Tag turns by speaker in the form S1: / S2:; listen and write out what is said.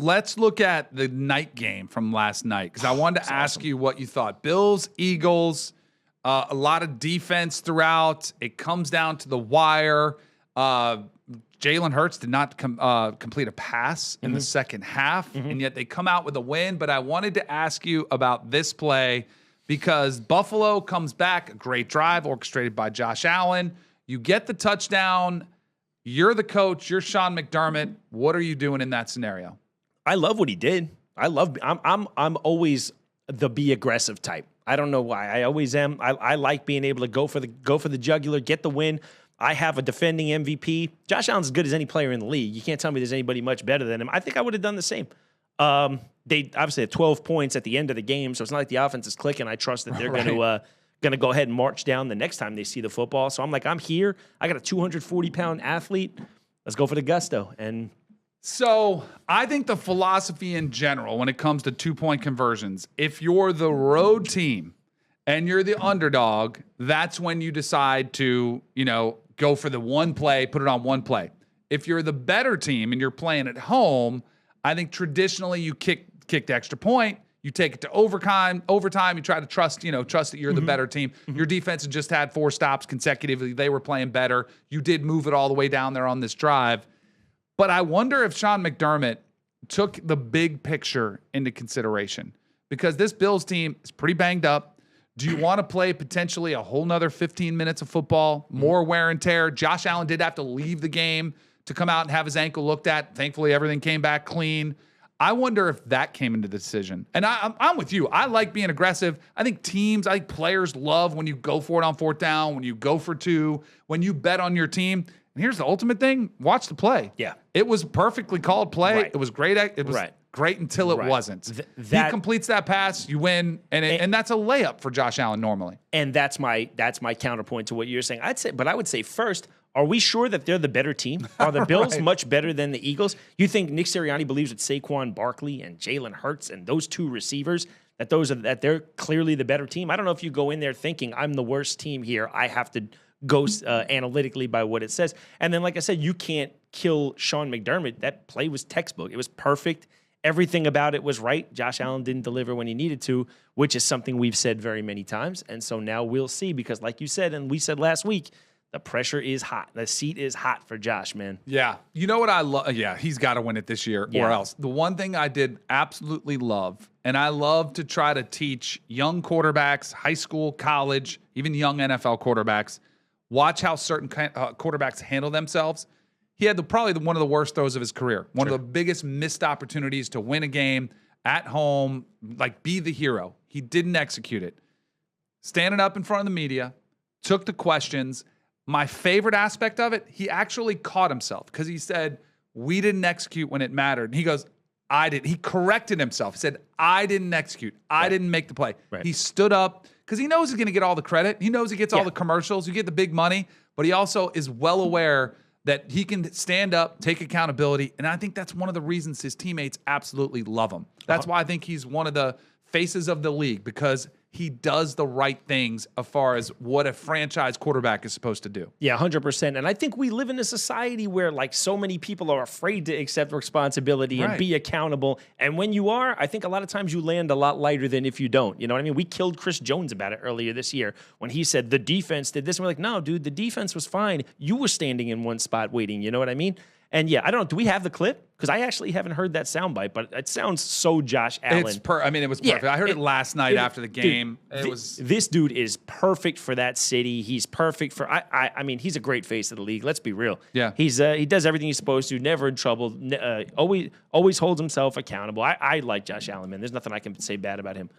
S1: let's look at the night game from last night because I wanted to ask you what you thought. Bills, Eagles, a lot of defense throughout. It comes down to the wire. Jalen Hurts did not complete a pass in the second half, and yet they come out with a win. But I wanted to ask you about this play because Buffalo comes back, a great drive orchestrated by Josh Allen. You get the touchdown. You're the coach. You're Sean McDermott. What are you doing in that scenario?
S2: I love what he did. I'm always the be aggressive type. I don't know why. I always am. I like being able to go for the jugular, get the win. I have a defending MVP. Josh Allen's as good as any player in the league. You can't tell me there's anybody much better than him. I think I would have done the same. They obviously had 12 points at the end of the game, so it's not like the offense is clicking. I trust that they're going to go ahead and march down the next time they see the football. So I'm like, I'm here. I got a 240-pound athlete. Let's go for the gusto. And
S1: so I think the philosophy in general when it comes to two-point conversions, if you're the road team and you're the underdog, that's when you decide to, go for the one play, put it on one play. If you're the better team and you're playing at home, I think traditionally you kick the extra point, you take it to overtime, you try to trust that you're the better team. Your defense had just had 4 stops consecutively. They were playing better. You did move it all the way down there on this drive. But I wonder if Sean McDermott took the big picture into consideration because this Bills team is pretty banged up. Do you want to play potentially a whole nother 15 minutes of football, more wear and tear? Josh Allen did have to leave the game to come out and have his ankle looked at. Thankfully, everything came back clean. I wonder if that came into the decision. And I'm with you. I like being aggressive. I think players love when you go for it on 4th down, when you go for 2, when you bet on your team. And here's the ultimate thing. Watch the play.
S2: Yeah.
S1: It was perfectly called play.
S2: Right.
S1: It was great. It was great until it wasn't. He completes that pass, you win, and that's a layup for Josh Allen normally.
S2: And that's my counterpoint to what you're saying. I would say first, are we sure that they're the better team? Are the Bills much better than the Eagles? You think Nick Sirianni believes that Saquon Barkley and Jalen Hurts and those 2 receivers that they're clearly the better team? I don't know if you go in there thinking I'm the worst team here. I have to go analytically by what it says. And then, like I said, you can't kill Sean McDermott. That play was textbook. It was perfect. Everything about it was right. Josh Allen didn't deliver when he needed to, which is something we've said very many times. And so now we'll see because like you said, and we said last week, the pressure is hot. The seat is hot for Josh, man.
S1: Yeah. You know what I love? Yeah, he's got to win it this year or else. The one thing I did absolutely love, and I love to try to teach young quarterbacks, high school, college, even young NFL quarterbacks, watch how certain quarterbacks handle themselves. He had probably one of the worst throws of his career. One of the biggest missed opportunities to win a game at home, like be the hero. He didn't execute it. Standing up in front of the media, took the questions. My favorite aspect of it, he actually caught himself because he said, we didn't execute when it mattered. And he goes, I did. He corrected himself. He said, I didn't execute. I didn't make the play. Right. He stood up because he knows he's going to get all the credit. He knows he gets all the commercials. You get the big money. But he also is well aware that he can stand up, take accountability. And I think that's one of the reasons his teammates absolutely love him. That's why I think he's one of the faces of the league because he does the right things as far as what a franchise quarterback is supposed to do.
S2: Yeah, 100%. And I think we live in a society where like so many people are afraid to accept responsibility and be accountable. And when you are, I think a lot of times you land a lot lighter than if you don't. You know what I mean? We killed Chris Jones about it earlier this year when he said the defense did this. And we're like, no, dude, the defense was fine. You were standing in one spot waiting. You know what I mean? And yeah, I don't know. Do we have the clip? Because I actually haven't heard that soundbite, but it sounds so Josh Allen.
S1: It was perfect. I heard it last night after the game.
S2: Dude, this dude is perfect for that city. He's perfect for. I mean, he's a great face of the league. Let's be real.
S1: Yeah,
S2: he does everything he's supposed to. Never in trouble. Always holds himself accountable. I like Josh Allen, man. There's nothing I can say bad about him.